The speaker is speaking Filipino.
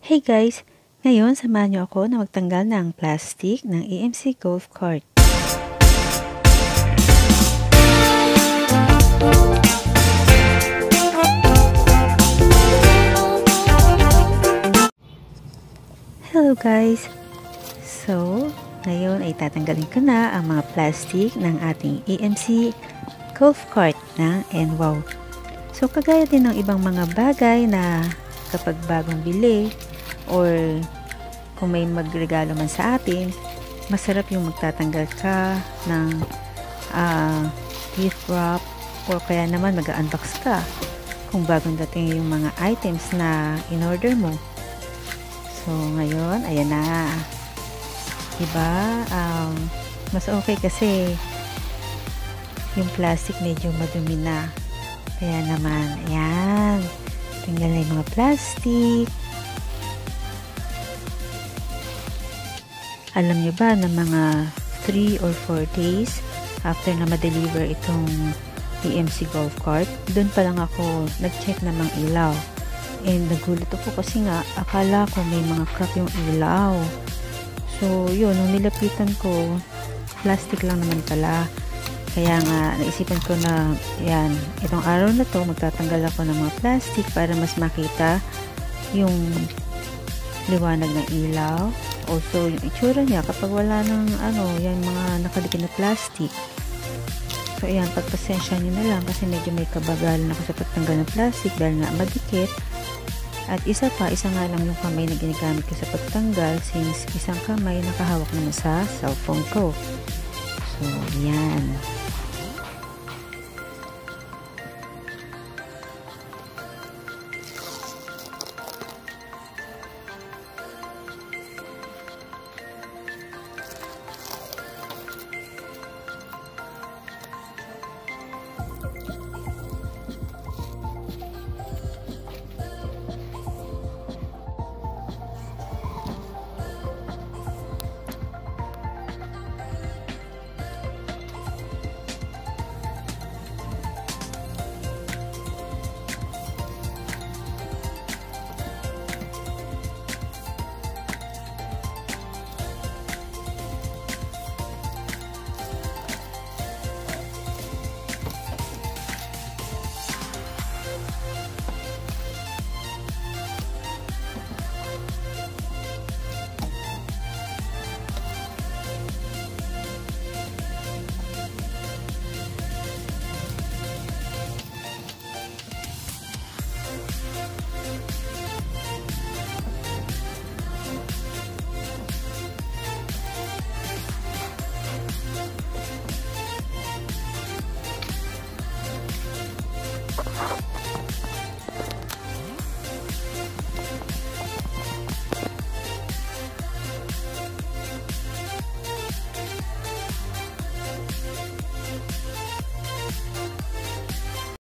Hey guys! Ngayon, samahan niyo ako na magtanggal ng plastic ng EMC golf cart. Hello guys! So, ngayon ay tatanggalin ko na ang mga plastic ng ating EMC golf cart ng NWOW. So, kagaya din ng ibang mga bagay na kapag bagong bili or kung may magregalo man sa atin, masarap yung magtatanggal ka ng gift wrap or kaya naman mag-unbox ka kung bagong dating yung mga items na in-order mo. So, ngayon, ayan na. Diba? Mas okay kasi yung plastic medyo madumi na. Kaya naman, ayan. Tingnan na yung mga plastic. Alam nyo ba na mga 3 or 4 days after na ma-deliver itong EMC golf cart, doon pa lang ako nag-check na ng ilaw. And nagulat ako kasi nga, akala ko may mga crack yung ilaw. So, yun, nung nilapitan ko, plastic lang naman pala. Kaya nga, naisipan ko na, yan, itong araw na to, magtatanggal ako ng mga plastic para mas makita yung liwanag ng ilaw. Also, yung itsura niya kapag wala ng, yan mga nakadikit na plastic. So, ayan, pagpasensya nyo na lang kasi medyo may kabagalan ako sa pagtanggal ng plastic dahil nga madikit. At isa nga lang yung kamay na ginagamit ko sa pagtanggal since isang kamay nakahawak naman sa cellphone ko. So, yan.